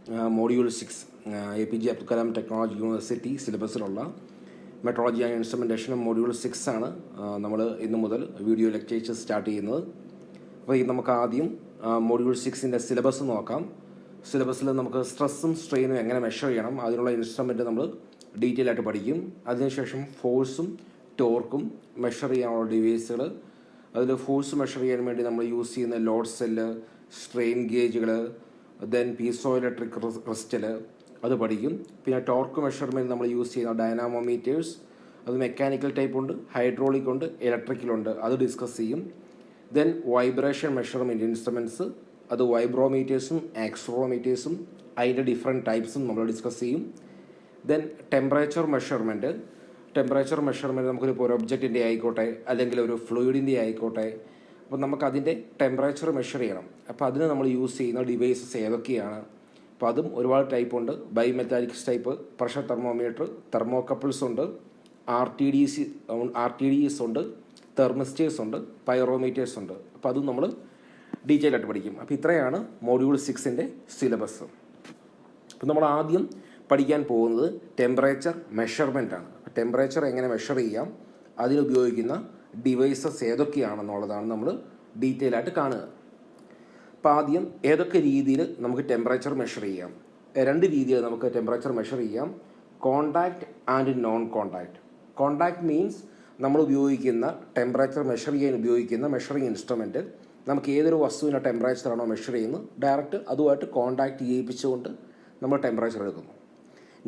Module 6 APJ Abdul Kalam Technology University സിലബസിലുള്ള metrology and instrumentation module 6 ആണ് നമ്മൾ ഇന്ന് മുതൽ വീഡിയോ ലെക്ചേഴ്സ് സ്റ്റാർട്ട് ചെയ്യുന്നത്. അപ്പോൾ നമുക്ക് ആദ്യം മൊഡ്യൂൾ 6-ൻ്റെ സിലബസ് നോക്കാം. സിലബസിൽ നമുക്ക് സ്ട്രെസ്സും സ്ട്രെയിനും എങ്ങനെ മെഷർ ചെയ്യണം അതിനുള്ള ഇൻസ്ട്രുമെൻറ്റ് നമ്മൾ ഡീറ്റെയിൽ ആയിട്ട് പഠിക്കും. അതിനുശേഷം ഫോഴ്സും ടോർക്കും മെഷർ ചെയ്യാനുള്ള ഡിവൈസുകൾ, അതിൽ ഫോഴ്സ് മെഷർ ചെയ്യാൻ വേണ്ടി നമ്മൾ യൂസ് ചെയ്യുന്ന ലോഡ് സെല്ല്, സ്ട്രെയിൻ ഗേജുകൾ, ദെൻ പീസോ ഇലക്ട്രിക് ക്രിസ്റ്റൽ അത് പഠിക്കും. പിന്നെ ടോർക്ക് മെഷർമെൻറ്റ് നമ്മൾ യൂസ് ചെയ്യുന്ന ഡൈനാമോമീറ്റേഴ്സ്, അത് മെക്കാനിക്കൽ ടൈപ്പ് ഉണ്ട്, ഹൈഡ്രോളിക് ഉണ്ട്, ഇലക്ട്രിക്കലുണ്ട്, അത് ഡിസ്കസ് ചെയ്യും. ദെൻ വൈബ്രേഷൻ മെഷർമെൻറ്റ് ഇൻസ്ട്രുമെൻറ്റ്സ്, അത് വൈബ്രോമീറ്റേഴ്സും ആക്സറോമീറ്റേഴ്സും അതിൻ്റെ ഡിഫറെൻറ്റ് ടൈപ്സും നമ്മൾ ഡിസ്കസ് ചെയ്യും. ദെൻ ടെമ്പറേച്ചർ മെഷർമെൻറ്റ് നമുക്കൊരു ഒരു ഒബ്ജക്റ്റിൻ്റെ ആയിക്കോട്ടെ അല്ലെങ്കിൽ ഒരു ഫ്ലൂയിഡിൻ്റെ ആയിക്കോട്ടെ, അപ്പോൾ നമുക്കതിൻ്റെ ടെമ്പറേച്ചർ മെഷർ ചെയ്യണം. അപ്പോൾ അതിന് നമ്മൾ യൂസ് ചെയ്യുന്ന ഡിവൈസസ് ഏതൊക്കെയാണ്? അപ്പോൾ അതും ഒരുപാട് ടൈപ്പ് ഉണ്ട്. ബൈമെറ്റാലിക്സ് ടൈപ്പ്, പ്രഷർ തെർമോമീറ്റർ, തെർമോകപ്പിൾസ് ഉണ്ട്, RTDs ഉണ്ട്, തെർമിസ്റ്റേഴ്സ് ഉണ്ട്, പൈറോമീറ്റേഴ്സ് ഉണ്ട്. അപ്പോൾ അതും നമ്മൾ ഡീറ്റെയിൽ ആയിട്ട് പഠിക്കും. അപ്പോൾ ഇത്രയാണ് മൊഡ്യൂൾ 6-ൻ്റെ സിലബസ്. അപ്പോൾ നമ്മൾ ആദ്യം പഠിക്കാൻ പോകുന്നത് ടെമ്പറേച്ചർ മെഷർമെൻ്റ് ആണ്. ടെമ്പറേച്ചർ എങ്ങനെ മെഷർ ചെയ്യാം, അതിനുപയോഗിക്കുന്ന ഡിവൈസസ് ഏതൊക്കെയാണെന്നുള്ളതാണ് നമ്മൾ ഡീറ്റെയിൽ ആയിട്ട് കാണുക. അപ്പോൾ ആദ്യം ഏതൊക്കെ രീതിയിൽ നമുക്ക് ടെമ്പറേച്ചർ മെഷർ ചെയ്യാം? രണ്ട് രീതിയിൽ നമുക്ക് ടെമ്പറേച്ചർ മെഷർ ചെയ്യാം: contact and non contact. Contact means നമ്മൾ ഉപയോഗിക്കുന്ന ടെമ്പറേച്ചർ മെഷർ ചെയ്യാൻ ഉപയോഗിക്കുന്ന മെഷറിംഗ് ഇൻസ്ട്രുമെൻറ്റ് നമുക്ക് ഏതൊരു വസ്തുവിൻ്റെ ടെമ്പറേച്ചറാണോ മെഷർ ചെയ്യുന്നത് ഡയറക്റ്റ് അതുമായിട്ട് കോണ്ടാക്ട് ചെയ്യിപ്പിച്ചുകൊണ്ട് നമ്മൾ ടെമ്പറേച്ചർ എടുക്കുന്നു.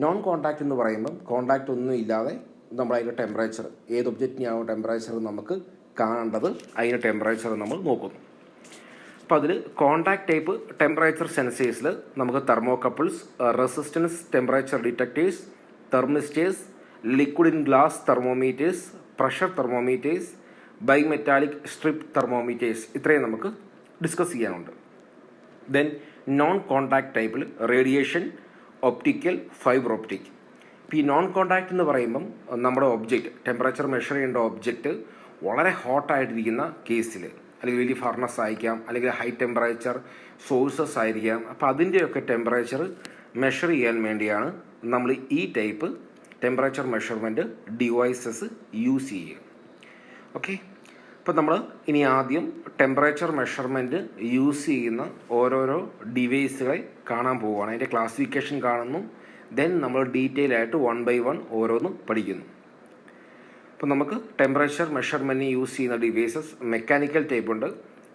നോൺ കോണ്ടാക്ട് എന്ന് പറയുമ്പം കോണ്ടാക്ട് ഒന്നും ഇല്ലാതെ നമ്മൾ അതിൻ്റെ ടെമ്പറേച്ചർ, ഏത് ഒബ്ജക്റ്റിനാണോ ടെമ്പറേച്ചർ നമുക്ക് കാണേണ്ടത് അതിൻ്റെ ടെമ്പറേച്ചർ നമ്മൾ നോക്കുന്നു. അപ്പോൾ അതിൽ കോണ്ടാക്ട് ടൈപ്പ് ടെമ്പറേച്ചർ സെൻസേഴ്സിൽ നമുക്ക് thermocouples, resistance temperature detectors, thermistors, liquid in glass thermometers, pressure thermometers, bimetallic strip thermometers, ഇത്രയും നമുക്ക് ഡിസ്കസ് ചെയ്യാനുണ്ട്. ദെൻ നോൺ കോണ്ടാക്ട് ടൈപ്പിൽ റേഡിയേഷൻ, ഒപ്റ്റിക്കൽ, ഫൈബർ ഒപ്റ്റിക്. ഇപ്പോൾ ഈ നോൺ കോണ്ടാക്ട് എന്ന് പറയുമ്പം നമ്മുടെ ഒബ്ജക്റ്റ്, ടെമ്പറേച്ചർ മെഷർ ചെയ്യേണ്ട ഒബ്ജക്റ്റ് വളരെ ഹോട്ടായിട്ടിരിക്കുന്ന കേസിൽ, അല്ലെങ്കിൽ വലിയ ഫർണസ് ആയിരിക്കാം, അല്ലെങ്കിൽ ഹൈ ടെമ്പറേച്ചർ സോഴ്സസ് ആയിരിക്കാം. അപ്പോൾ അതിൻ്റെയൊക്കെ ടെമ്പറേച്ചർ മെഷർ ചെയ്യാൻ വേണ്ടിയാണ് നമ്മൾ ഈ type temperature measurement devices use ചെയ്യുക. ഓക്കെ, അപ്പോൾ നമ്മൾ ഇനി ആദ്യം ടെമ്പറേച്ചർ മെഷർമെൻറ്റ് യൂസ് ചെയ്യുന്ന ഓരോരോ ഡിവൈസുകളെ കാണാൻ പോവുകയാണ്. അതിൻ്റെ ക്ലാസിഫിക്കേഷൻ കാണുന്നു. ദെൻ നമ്മൾ ഡീറ്റെയിൽ ആയിട്ട് 1 by 1 ഓരോന്ന് പഠിക്കുന്നു. അപ്പോൾ നമുക്ക് ടെമ്പറേച്ചർ മെഷർമെൻറ്റിന് യൂസ് ചെയ്യുന്ന ഡിവൈസസ് മെക്കാനിക്കൽ ടൈപ്പ് ഉണ്ട്.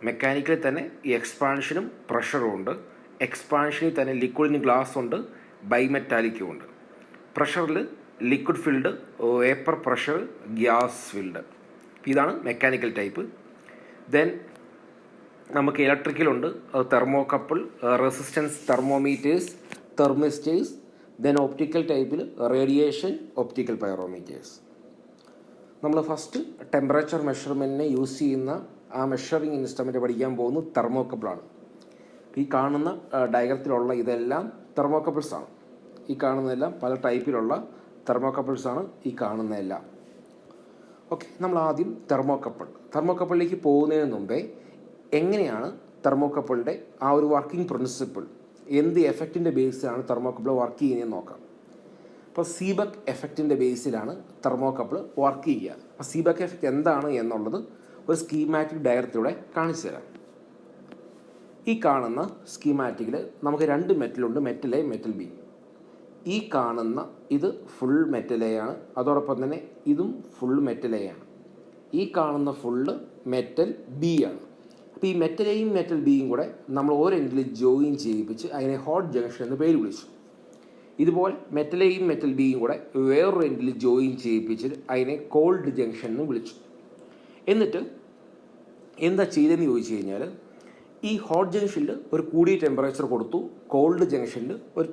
മെക്കാനിക്കലിൽ തന്നെ എക്സ്പാൻഷനും പ്രഷറും ഉണ്ട്. എക്സ്പാൻഷനിൽ തന്നെ ലിക്വിഡിന് ഗ്ലാസ് ഉണ്ട്, ബൈമെറ്റാലിക്കും ഉണ്ട്. പ്രഷറിൽ liquid filled, vapour pressure, gas filled. ഇതാണ് മെക്കാനിക്കൽ ടൈപ്പ്. ദെൻ നമുക്ക് ഇലക്ട്രിക്കലുണ്ട്, thermocouple, resistance thermometers, thermistors. Then optical ടൈപ്പിൽ റേഡിയേഷൻ, ഒപ്റ്റിക്കൽ പൈറോമീറ്റേഴ്സ്. നമ്മൾ ഫസ്റ്റ് ടെമ്പറേച്ചർ മെഷർമെൻറ്റിനെ യൂസ് ചെയ്യുന്ന ആ മെഷറിംഗ് ഇൻസ്ട്രുമെൻറ്റ് പഠിക്കാൻ പോകുന്നത് തെർമോകപ്പിളാണ്. ഈ കാണുന്ന ഡയഗ്രത്തിലുള്ള ഇതെല്ലാം തെർമോകപ്പിൾസാണ്. ഈ കാണുന്നതെല്ലാം പല ടൈപ്പിലുള്ള തെർമോകപ്പിൾസാണ് ഈ കാണുന്നതെല്ലാം. ഓക്കെ, നമ്മൾ ആദ്യം തെർമോകപ്പിളിലേക്ക് പോകുന്നതിന് മുമ്പേ എങ്ങനെയാണ് തെർമോകപ്പിളിൻ്റെ ആ ഒരു വർക്കിംഗ് പ്രിൻസിപ്പിൾ, എന്ത് എഫക്റ്റിൻ്റെ ബേസിലാണ് തെർമോകപ്പിൾ വർക്ക് ചെയ്യുന്നതെന്ന് നോക്കാം. അപ്പോൾ സീബക്ക് എഫക്റ്റിൻ്റെ ബേസിലാണ് തെർമോകപ്പിൾ വർക്ക് ചെയ്യുക. അപ്പോൾ സീബക്ക് എഫക്റ്റ് എന്താണ് എന്നുള്ളത് ഒരു സ്കീമാറ്റിക് ഡയഗ്രത്തിലൂടെ കാണിച്ചു തരാം. ഈ കാണുന്ന സ്കീമാറ്റിക്കിൽ നമുക്ക് രണ്ട് മെറ്റലുണ്ട്, മെറ്റൽ എ, മെറ്റൽ ബി. ഈ കാണുന്ന ഇത് ഫുൾ മെറ്റൽ എ ആണ്, അതോടൊപ്പം തന്നെ ഇതും ഫുൾ മെറ്റൽ എ ആണ്. ഈ കാണുന്ന ഫുള്ള് മെറ്റൽ ബി ആണ്. അപ്പോൾ ഈ മെറ്റൽ എയും മെറ്റൽ ബിയും കൂടെ നമ്മൾ ഒരെൻഡിൽ ജോയിൻ ചെയ്യിപ്പിച്ച് അതിനെ ഹോട്ട് ജംഗ്ഷൻ എന്ന് പേര് വിളിച്ചു. ഇതുപോലെ മെറ്റൽ എയും മെറ്റൽ ബിയും കൂടെ വേറൊരു എൻഡിൽ ജോയിൻ ചെയ്യിപ്പിച്ച് അതിനെ കോൾഡ് ജംഗ്ഷൻ എന്ന് വിളിച്ചു. എന്നിട്ട് എന്താ ചെയ്തതെന്ന് ചോദിച്ചു കഴിഞ്ഞാൽ, ഈ ഹോട്ട് ജംഗ്ഷനിൽ ഒരു കൂടിയ ടെമ്പറേച്ചർ കൊടുത്തു, കോൾഡ് ജംഗ്ഷനിൽ ഒരു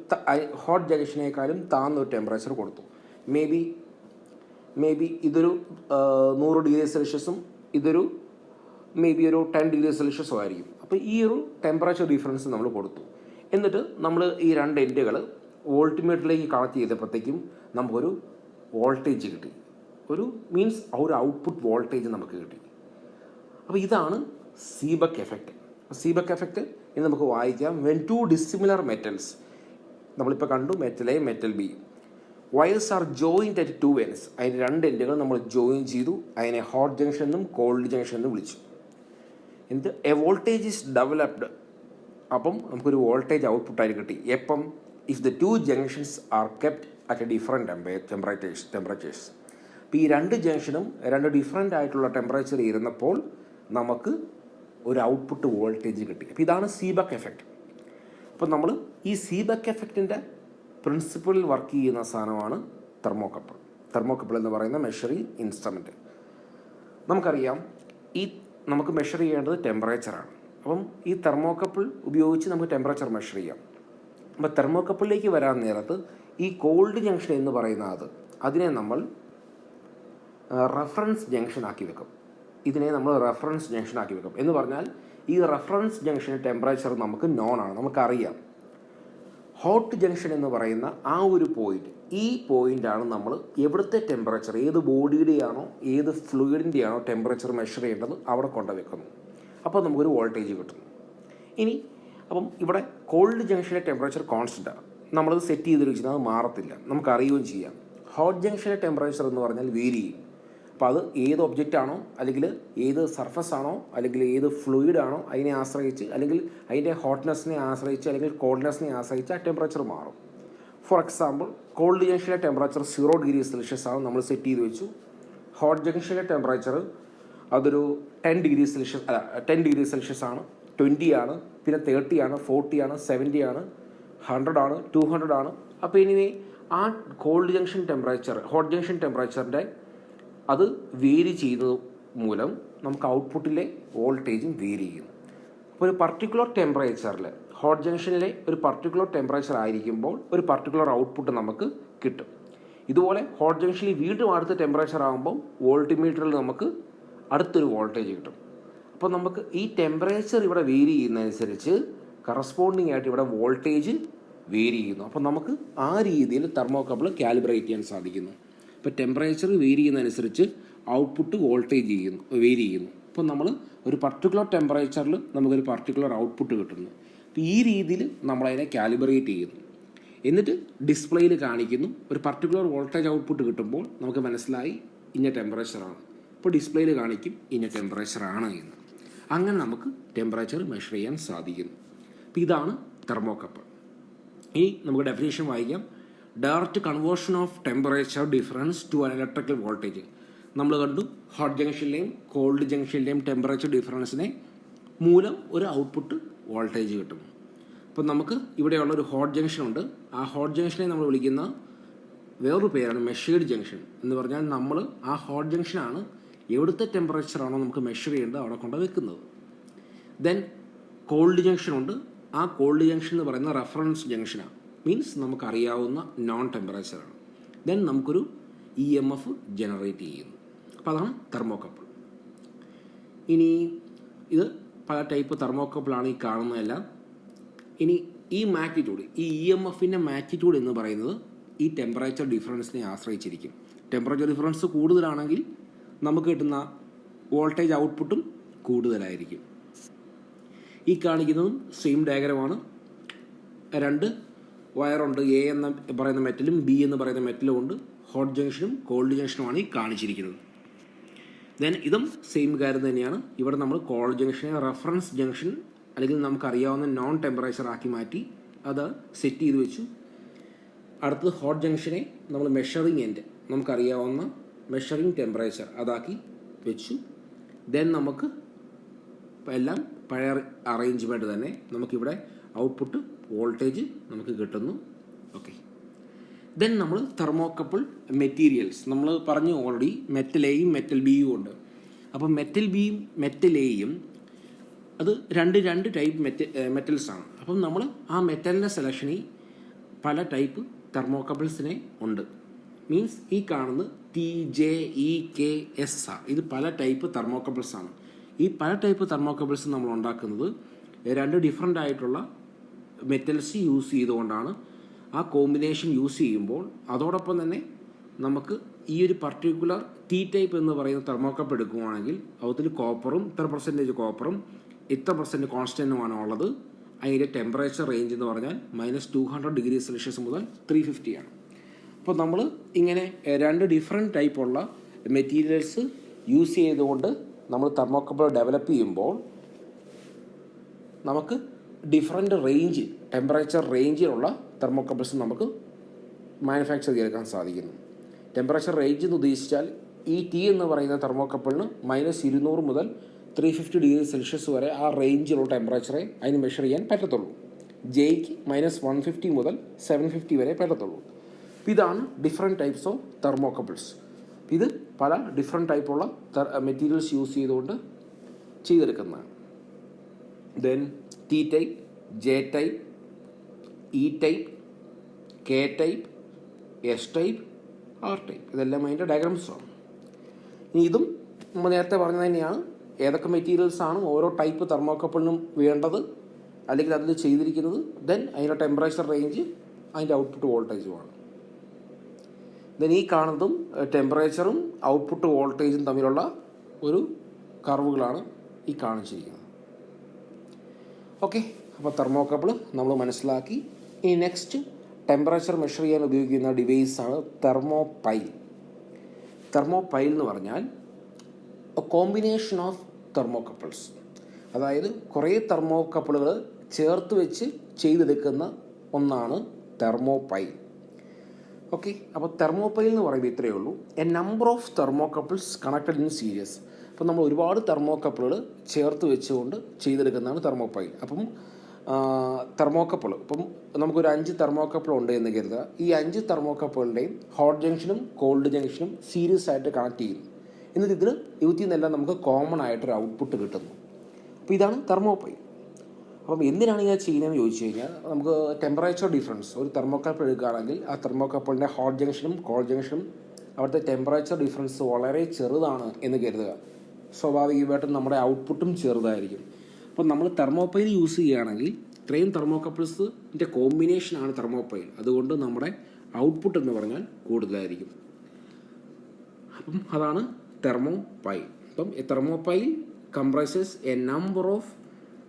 ഹോട്ട് ജംഗ്ഷനേക്കാളും താഴ്ന്ന ഒരു ടെമ്പറേച്ചർ കൊടുത്തു. മേ ബി ഇതൊരു 100 ഡിഗ്രി സെൽഷ്യസും ഇതൊരു മേ ബി ഒരു 10 ഡിഗ്രി സെൽഷ്യസും ആയിരിക്കും. അപ്പോൾ ഈ ഒരു ടെമ്പറേച്ചർ ഡിഫറൻസ് നമ്മൾ കൊടുത്തു. എന്നിട്ട് നമ്മൾ ഈ രണ്ട് എൻഡുകൾ വോൾട്ട്മീറ്ററിലേക്ക് കണക്ട് ചെയ്തപ്പോഴത്തേക്കും നമുക്കൊരു വോൾട്ടേജ് കിട്ടി. ഒരു ഔട്ട്പുട്ട് വോൾട്ടേജ് നമുക്ക് കിട്ടി. അപ്പോൾ ഇതാണ് സീബക്ക് എഫക്റ്റ്. സീബക്ക് എഫക്റ്റ് ഇനി നമുക്ക് വായിക്കാം. വെൻ ടു ഡിസിമിലർ മെറ്റൽസ് നമ്മളിപ്പോൾ കണ്ടു metal A metal B. Wires R joined at 2 ends. അതിന് 2 എൻഡുകൾ നമ്മൾ ജോയിൻ ചെയ്തു. അതിനെ ഹോട്ട് ജംഗ്ഷൻ എന്നും കോൾഡ് ജംഗ്ഷൻ എന്നും വിളിച്ചു. എന്ത് എ വോൾട്ടേജ് ഈസ് ഡെവലപ്ഡ്. അപ്പം നമുക്കൊരു വോൾട്ടേജ് ഔട്ട്പുട്ടായി കിട്ടി. എപ്പം if the 2 junctions R kept at A different temperatures. അപ്പോൾ ഈ 2 ജംഗ്ഷനും 2 ഡിഫറെൻ്റ് ആയിട്ടുള്ള ടെമ്പറേച്ചർ ഇരുന്നപ്പോൾ നമുക്ക് ഒരു ഔട്ട്പുട്ട് വോൾട്ടേജ് കിട്ടി. അപ്പോൾ ഇതാണ് സീബക്ക് എഫക്റ്റ്. അപ്പോൾ നമ്മൾ ഈ സീബക്ക് എഫക്റ്റിൻ്റെ പ്രിൻസിപ്പിളിൽ വർക്ക് ചെയ്യുന്ന സാധനമാണ് തെർമോകപ്പിൾ. തെർമോകപ്പിൾ എന്ന് പറയുന്ന മെഷറിംഗ് ഇൻസ്ട്രുമെൻറ്റ്. നമുക്കറിയാം നമുക്ക് മെഷർ ചെയ്യേണ്ടത് ടെമ്പറേച്ചറാണ്. അപ്പം ഈ തെർമോകപ്പിൾ ഉപയോഗിച്ച് നമുക്ക് ടെമ്പറേച്ചർ മെഷർ ചെയ്യാം. അപ്പോൾ തെർമോകപ്പിളിലേക്ക് വരാൻ നേരത്ത് ഈ കോൾഡ് ജംഗ്ഷൻ എന്ന് പറയുന്ന അതിനെ നമ്മൾ റെഫറൻസ് ജംഗ്ഷൻ ആക്കി വെക്കും. ഇതിനെ നമ്മൾ റെഫറൻസ് ജംഗ്ഷൻ ആക്കി വെക്കും എന്ന് പറഞ്ഞാൽ ഈ റെഫറൻസ് ജംഗ്ഷൻ ടെമ്പറേച്ചർ നമുക്ക് നോൺ ആണ്, നമുക്കറിയാം. ഹോട്ട് ജംഗ്ഷൻ എന്ന് പറയുന്ന ആ ഒരു പോയിന്റ്, ഈ പോയിൻ്റാണ് നമ്മൾ എവിടുത്തെ ടെമ്പറേച്ചർ, ഏത് ബോഡിയുടെയാണോ ഏത് ഫ്ലൂയിഡിൻ്റെയാണോ ടെമ്പറേച്ചർ മെഷർ ചെയ്യേണ്ടത് അവിടെ കൊണ്ടുവെക്കുന്നു. അപ്പോൾ നമുക്കൊരു വോൾട്ടേജ് കിട്ടുന്നു. ഇനി അപ്പം ഇവിടെ കോൾഡ് ജംഗ്ഷനിലെ ടെമ്പറേച്ചർ കോൺസ്റ്റൻ്റാണ്, നമ്മളത് സെറ്റ് ചെയ്ത് വെച്ചിരുന്നത് അത് മാറത്തില്ല, നമുക്കറിയുകയും ചെയ്യാം. ഹോട്ട് ജംഗ്ഷനിലെ ടെമ്പറേച്ചർ എന്ന് പറഞ്ഞാൽ വേരി ചെയ്യും. അപ്പോൾ അത് ഏത് ഒബ്ജക്റ്റ് ആണോ അല്ലെങ്കിൽ ഏത് സർഫസ് ആണോ അല്ലെങ്കിൽ ഏത് ഫ്ലൂയിഡ് ആണോ അതിനെ ആശ്രയിച്ച് അല്ലെങ്കിൽ അതിൻ്റെ ഹോട്ട്നെസ്സിനെ ആശ്രയിച്ച് അല്ലെങ്കിൽ കോൾഡ്നെസ്സിനെ ആശ്രയിച്ച് ആ ടെമ്പറേച്ചർ മാറും. ഫോർ എക്സാമ്പിൾ കോൾഡ് ജംഗ്ഷനിലെ ടെമ്പറേച്ചർ 0 ഡിഗ്രി സെൽഷ്യസ് ആണ് നമ്മൾ സെറ്റ് ചെയ്ത് വെച്ചു. ഹോട്ട് ജംഗ്ഷനിലെ ടെമ്പറേച്ചർ അതൊരു 10 ഡിഗ്രി സെൽഷ്യസ് ആണ്, 20 ആണ്, പിന്നെ 30 ആണ്, 40 ആണ്, 70 ആണ്, 100 ആണ്, 200 ആണ്. അപ്പോൾ ഇനി ആ cold junction temperature hot junction ടെമ്പറേച്ചറിൻ്റെ അത് വേരി ചെയ്യുന്നത് മൂലം നമുക്ക് ഔട്ട്പുട്ടിലെ വോൾട്ടേജും വേരി ചെയ്യുന്നു. അപ്പോൾ ഒരു പർട്ടിക്കുലർ ടെമ്പറേച്ചറിൽ ഹോട്ട് ജംഗ്ഷനിലെ ഒരു പർട്ടിക്കുലർ ടെമ്പറേച്ചർ ആയിരിക്കുമ്പോൾ ഒരു പർട്ടിക്കുലർ ഔട്ട്പുട്ട് നമുക്ക് കിട്ടും. ഇതുപോലെ ഹോട്ട് ജംഗ്ഷനിൽ വീണ്ടും അടുത്ത ടെമ്പറേച്ചർ ആകുമ്പോൾ വോൾട്ടിമീറ്ററിൽ നമുക്ക് അടുത്തൊരു വോൾട്ടേജ് കിട്ടും. അപ്പോൾ നമുക്ക് ഈ ടെമ്പറേച്ചർ ഇവിടെ വേരി ചെയ്യുന്നതനുസരിച്ച് കറസ്പോണ്ടിങ് ആയിട്ട് ഇവിടെ വോൾട്ടേജ് വേരി ചെയ്യുന്നു. അപ്പോൾ നമുക്ക് ആ രീതിയിൽ തെർമോകപ്പിൾ കാലിബ്രേറ്റ് ചെയ്യാൻ സാധിക്കുന്നു. ഇപ്പോൾ ടെമ്പറേച്ചർ വേരി ചെയ്യുന്നതനുസരിച്ച് ഔട്ട്പുട്ട് വോൾട്ടേജ് വേരി ചെയ്യുന്നു. അപ്പോൾ നമ്മൾ ഒരു പർട്ടിക്കുലർ ടെമ്പറേച്ചറിൽ നമുക്കൊരു പർട്ടിക്കുലർ ഔട്ട്പുട്ട് കിട്ടുന്നു. അപ്പോൾ ഈ രീതിയിൽ നമ്മളതിനെ കാലിബ്രേറ്റ് ചെയ്യുന്നു. എന്നിട്ട് ഡിസ്പ്ലേയിൽ കാണിക്കുന്നു. ഒരു പർട്ടിക്കുലർ വോൾട്ടേജ് ഔട്ട്പുട്ട് കിട്ടുമ്പോൾ നമുക്ക് മനസ്സിലായി ഇന്ന ടെമ്പറേച്ചറാണ്. ഇപ്പോൾ ഡിസ്പ്ലേയിൽ കാണിക്കും ഇന്ന ടെമ്പറേച്ചറാണ് എന്ന്. അങ്ങനെ നമുക്ക് ടെമ്പറേച്ചർ മെഷർ ചെയ്യാൻ സാധിക്കുന്നു. അപ്പോൾ ഇതാണ് തെർമോകപ്പിൾ. ഇനി നമുക്ക് ഡെഫിനേഷൻ വായിക്കാം. Direct conversion of temperature difference to an electrical voltage. നമ്മൾ കണ്ടു ഹോട്ട് ജംഗ്ഷനിലെയും കോൾഡ് ജംഗ്ഷനിലെയും ടെമ്പറേച്ചർ ഡിഫറൻസിനെ മൂലം ഒരു ഔട്ട്പുട്ട് വോൾട്ടേജ് കിട്ടും. അപ്പം നമുക്ക് ഇവിടെയുള്ള ഒരു ഹോട്ട് ജംഗ്ഷൻ ഉണ്ട്. ആ ഹോട്ട് ജംഗ്ഷനെ നമ്മൾ വിളിക്കുന്ന വേറൊരു പേരാണ് മെഷേർഡ് ജംഗ്ഷൻ എന്ന് പറഞ്ഞാൽ നമ്മൾ ആ ഹോട്ട് ജംഗ്ഷനാണ് എവിടുത്തെ ടെമ്പറേച്ചറാണോ നമുക്ക് മെഷർ ചെയ്യേണ്ടത് അവിടെ കൊണ്ട് വെക്കുന്നത്. ദെൻ കോൾഡ് ജംഗ്ഷൻ ഉണ്ട്. ആ കോൾഡ് ജംഗ്ഷൻ എന്ന് പറയുന്ന റെഫറൻസ് ജംഗ്ഷനാണ്, മീൻസ് നമുക്കറിയാവുന്ന നോൺ ടെമ്പറേച്ചറാണ്. ദെൻ നമുക്കൊരു EMF ജനറേറ്റ് ചെയ്യുന്നു. അപ്പോൾ അതാണ് തെർമോകപ്പിൾ. ഇനി ഇത് പല ടൈപ്പ് തെർമോകപ്പിളാണ് ഈ കാണുന്നതെല്ലാം. ഇനി ഈ മാഗ്നിറ്റ്യൂഡ്, ഈ EMFൻ്റെ മാഗ്നിറ്റ്യൂഡ് എന്ന് പറയുന്നത് ഈ ടെമ്പറേച്ചർ ഡിഫറൻസിനെ ആശ്രയിച്ചിരിക്കും. ടെമ്പറേച്ചർ ഡിഫറൻസ് കൂടുതലാണെങ്കിൽ നമുക്ക് കിട്ടുന്ന വോൾട്ടേജ് ഔട്ട്പുട്ടും കൂടുതലായിരിക്കും. ഈ കാണിക്കുന്നതും സെയിം ഡയഗ്രമാണ്. 2 വയറുണ്ട്. A എന്ന് പറയുന്ന മെറ്റലും B എന്ന് പറയുന്ന മെറ്റലും ഉണ്ട്. ഹോട്ട് ജംഗ്ഷനും കോൾഡ് ജംഗ്ഷനുമാണ് ഈ കാണിച്ചിരിക്കുന്നത്. ദെൻ ഇതും സെയിം കാര്യം തന്നെയാണ്. ഇവിടെ നമ്മൾ കോൾഡ് ജംഗ്ഷനെ റെഫറൻസ് ജംഗ്ഷൻ അല്ലെങ്കിൽ നമുക്കറിയാവുന്ന നോൺ ടെമ്പറേച്ചർ ആക്കി മാറ്റി അത് സെറ്റ് ചെയ്ത് വെച്ചു. അടുത്തത് ഹോട്ട് ജംഗ്ഷനെ നമ്മൾ മെഷറിംഗ് എൻഡ്, നമുക്കറിയാവുന്ന മെഷറിംഗ് ടെമ്പറേച്ചർ അതാക്കി വെച്ചു. ദെൻ നമുക്ക് എല്ലാം പഴയ അറേഞ്ച്മെൻറ്റ് തന്നെ നമുക്കിവിടെ ഔട്ട്പുട്ട് വോൾട്ടേജ് നമുക്ക് കിട്ടുന്നു. ഓക്കെ. ദെൻ നമ്മൾ തെർമോകപ്പിൾ മെറ്റീരിയൽസ് നമ്മൾ പറഞ്ഞു ഓൾറെഡി മെറ്റൽ എയും മെറ്റൽ ബിയും ഉണ്ട്. അപ്പം മെറ്റൽ ബിയും മെറ്റൽ എയും അത് രണ്ട് ടൈപ്പ് മെറ്റൽസാണ്. അപ്പം നമ്മൾ ആ മെറ്റലിൻ്റെ സെലക്ഷനിൽ പല ടൈപ്പ് തെർമോകപ്പിൾസിനെ ഉണ്ട്. മീൻസ് ഈ കാണുന്നത് TJEKSR ഇത് പല ടൈപ്പ് തെർമോകപ്പിൾസാണ്. ഈ പല ടൈപ്പ് തെർമോകപ്പിൾസ് നമ്മൾ ഉണ്ടാക്കുന്നത് 2 ഡിഫറെൻ്റ് ആയിട്ടുള്ള മെറ്റൽസ് യൂസ് ചെയ്തുകൊണ്ടാണ്. ആ കോമ്പിനേഷൻ യൂസ് ചെയ്യുമ്പോൾ അതോടൊപ്പം തന്നെ നമുക്ക് ഈ ഒരു പർട്ടിക്കുലർ T ടൈപ്പ് എന്ന് പറയുന്ന തെർമോകപ്പ് എടുക്കുകയാണെങ്കിൽ അതിൽ കോപ്പറും ഇത്ര % കോപ്പറും ഇത്ര % കോൺസ്റ്റൻറ്റുമാണ് ഉള്ളത്. അതിൻ്റെ ടെമ്പറേച്ചർ റേഞ്ച് എന്ന് പറഞ്ഞാൽ -200°C മുതൽ 350 ആണ്. അപ്പോൾ നമ്മൾ ഇങ്ങനെ രണ്ട് ഡിഫറെൻറ്റ് ടൈപ്പുള്ള മെറ്റീരിയൽസ് യൂസ് ചെയ്തുകൊണ്ട് നമ്മൾ തെർമോകപ്പിൾ ഡെവലപ്പ് ചെയ്യുമ്പോൾ നമുക്ക് ഡിഫറെൻറ്റ് റേഞ്ച് ടെമ്പറേച്ചർ റേഞ്ചിലുള്ള തെർമോകപ്പിൾസ് നമുക്ക് മാനുഫാക്ചർ ചെയ്തെടുക്കാൻ സാധിക്കുന്നു. ടെമ്പറേച്ചർ റേഞ്ച് എന്ന് ഉദ്ദേശിച്ചാൽ ഈ ടി എന്ന് പറയുന്ന തെർമോകപ്പിളിന് -200 മുതൽ 350°C വരെ ആ റേഞ്ചിലുള്ള ടെമ്പറേച്ചറെ അതിന് മെഷർ ചെയ്യാൻ പറ്റത്തുള്ളൂ. ജെയ്ക്ക് -150 മുതൽ 750 വരെ പറ്റത്തുള്ളൂ. ഇതാണ് ഡിഫറെൻറ്റ് ടൈപ്സ് ഓഫ് തെർമോകപ്പിൾസ്. ഇത് പല ഡിഫറെൻറ്റ് ടൈപ്പുള്ള മെറ്റീരിയൽസ് യൂസ് ചെയ്തുകൊണ്ട് ചെയ്തെടുക്കുന്നതാണ്. Then T type, J type, E type, K type, S type, R type, ഇതെല്ലാം അതിൻ്റെ ഡയഗ്രാംസാണ്. ഇനി ഇതും നമ്മൾ നേരത്തെ പറഞ്ഞത് തന്നെയാണ്. ഏതൊക്കെ മെറ്റീരിയൽസാണ് ഓരോ ടൈപ്പ് തെർമോകപ്പിളിനും വേണ്ടത് അല്ലെങ്കിൽ അതിൽ ചെയ്തിരിക്കുന്നത്, ദെൻ അതിൻ്റെ ടെമ്പറേച്ചർ റേഞ്ച്, അതിൻ്റെ ഔട്ട്പുട്ട് വോൾട്ടേജുമാണ്. ദെൻ ഈ കാണുന്നതും ടെമ്പറേച്ചറും ഔട്ട്പുട്ട് വോൾട്ടേജും തമ്മിലുള്ള ഒരു കർവുകളാണ് ഈ കാണിച്ചിരിക്കുന്നത്. ഓക്കെ, അപ്പോൾ തെർമോകപ്പിൾ നമ്മൾ മനസ്സിലാക്കി. ഇനി നെക്സ്റ്റ് ടെമ്പറേച്ചർ മെഷർ ചെയ്യാൻ ഉപയോഗിക്കുന്ന ഡിവൈസാണ് തെർമോപൈൽ. തെർമോപൈൽ എന്ന് പറഞ്ഞാൽ കോമ്പിനേഷൻ ഓഫ് തെർമോകപ്പിൾസ്, അതായത് കുറേ തെർമോകപ്പിളുകൾ ചേർത്ത് വെച്ച് ചെയ്തെടുക്കുന്ന ഒന്നാണ് തെർമോപൈൽ. ഓക്കെ, അപ്പോൾ തെർമോപൈൽ എന്ന് പറയുമ്പോൾ ഇത്രയേ ഉള്ളൂ. A number of thermocouples connected in series. അപ്പം നമ്മൾ ഒരുപാട് തെർമോകപ്പിളുകൾ ചേർത്ത് വെച്ചുകൊണ്ട് ചെയ്തെടുക്കുന്നതാണ് തെർമോപൈൽ. അപ്പം തെർമോകപ്പിൾ ഇപ്പം നമുക്കൊരു 5 തെർമോകപ്പിൾ ഉണ്ട് എന്ന് കരുതുക. ഈ 5 തെർമോകപ്പിളിൻ്റെയും ഹോട്ട് ജംഗ്ഷനും കോൾഡ് ജംഗ്ഷനും സീരീസ് ആയിട്ട് കണക്ട് ചെയ്യുന്നു. എന്നിട്ട് ഇതിൽ ഇതിൽ നിന്നെല്ലാം നമുക്ക് കോമൺ ആയിട്ടൊരു ഔട്ട്പുട്ട് കിട്ടുന്നു. അപ്പോൾ ഇതാണ് തെർമോപൈൽ. അപ്പം എന്തിനാണ് ഇങ്ങനെ ചെയ്യുന്നതെന്ന് ചോദിച്ചു കഴിഞ്ഞാൽ, നമുക്ക് ടെമ്പറേച്ചർ ഡിഫറൻസ് ഒരു തെർമോകപ്പിൾ എടുക്കുകയാണെങ്കിൽ ആ തെർമോകപ്പിളിൻ്റെ ഹോട്ട് ജംഗ്ഷനും കോൾഡ് ജംഗ്ഷനും അവിടുത്തെ ടെമ്പറേച്ചർ ഡിഫറൻസ് വളരെ ചെറുതാണ് എന്ന് കരുതുക. സ്വാഭാവികമായിട്ടും നമ്മുടെ ഔട്ട്പുട്ടും ചെറുതായിരിക്കും. അപ്പം നമ്മൾ തെർമോപൈൽ യൂസ് ചെയ്യുകയാണെങ്കിൽ ഇത്രയും തെർമോകപ്പിൾസിൻ്റെ കോമ്പിനേഷനാണ് തെർമോപൈൽ. അതുകൊണ്ട് നമ്മുടെ ഔട്ട്പുട്ട് എന്ന് പറഞ്ഞാൽ കൂടുതലായിരിക്കും. അപ്പം അതാണ് തെർമോപൈൽ. അപ്പം a thermopile comprises a number of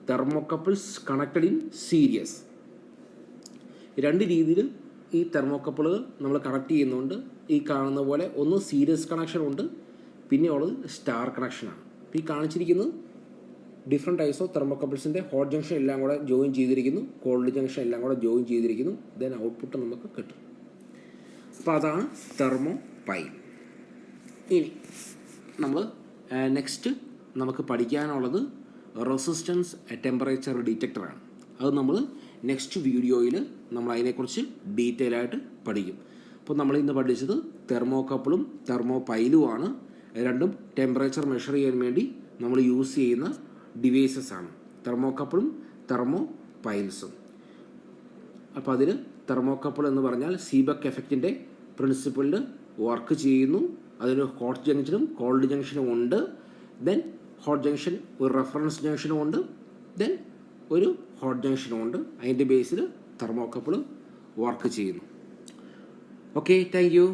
thermocouples connected in series. രണ്ട് രീതിയിൽ ഈ തെർമോകപ്പിളുകൾ നമ്മൾ കണക്ട് ചെയ്യുന്നുണ്ട്. ഈ കാണുന്ന പോലെ ഒന്ന് സീരീസ് കണക്ഷൻ ഉണ്ട്, പിന്നെ ഉള്ളത് സ്റ്റാർ കണക്ഷനാണ്. ഈ കാണിച്ചിരിക്കുന്നത് ഡിഫറെൻറ്റ് ടൈപ്സ് ഓഫ് തെർമോകപ്പിൾസിൻ്റെ ഹോട്ട് ജംഗ്ഷൻ എല്ലാം കൂടെ ജോയിൻ ചെയ്തിരിക്കുന്നു, കോൾഡ് ജംഗ്ഷൻ എല്ലാം കൂടെ ജോയിൻ ചെയ്തിരിക്കുന്നു. ദെൻ ഔട്ട്പുട്ട് നമുക്ക് കിട്ടും. അപ്പോൾ അതാണ് തെർമോപൈൽ. ഇനി നമ്മൾ നെക്സ്റ്റ് നമുക്ക് പഠിക്കാനുള്ളത് റെസിസ്റ്റൻസ് ടെമ്പറേച്ചർ ഡിറ്റക്ടറാണ്. അത് നമ്മൾ നെക്സ്റ്റ് വീഡിയോയിൽ നമ്മൾ അതിനെക്കുറിച്ച് ഡീറ്റെയിൽ ആയിട്ട് പഠിക്കും. അപ്പോൾ നമ്മൾ ഇന്ന് പഠിച്ചത് തെർമോകപ്പിളും തെർമോപൈലുമാണ്. രണ്ടും ടെമ്പറേച്ചർ മെഷർ ചെയ്യാൻ വേണ്ടി നമ്മൾ യൂസ് ചെയ്യുന്ന ഡിവൈസസ് ആണ്, തെർമോകപ്പിളും തെർമോപൈൽസും. അപ്പോൾ അതിൽ തെർമോകപ്പിൾ എന്ന് പറഞ്ഞാൽ സീബക്ക് എഫക്റ്റിൻ്റെ പ്രിൻസിപ്പിളിൽ വർക്ക് ചെയ്യുന്നു. അതിന് ഹോട്ട് ജംഗ്ഷനും കോൾഡ് ജംഗ്ഷനും ഉണ്ട്. ദെൻ ഹോട്ട് ജംഗ്ഷൻ ഒരു റെഫറൻസ് ജംഗ്ഷനും ഉണ്ട്, ദെൻ ഒരു ഹോട്ട് ജംഗ്ഷനും ഉണ്ട്. അതിൻ്റെ ബേസിൽ തെർമോകപ്പിൾ വർക്ക് ചെയ്യുന്നു. Okay, thank you.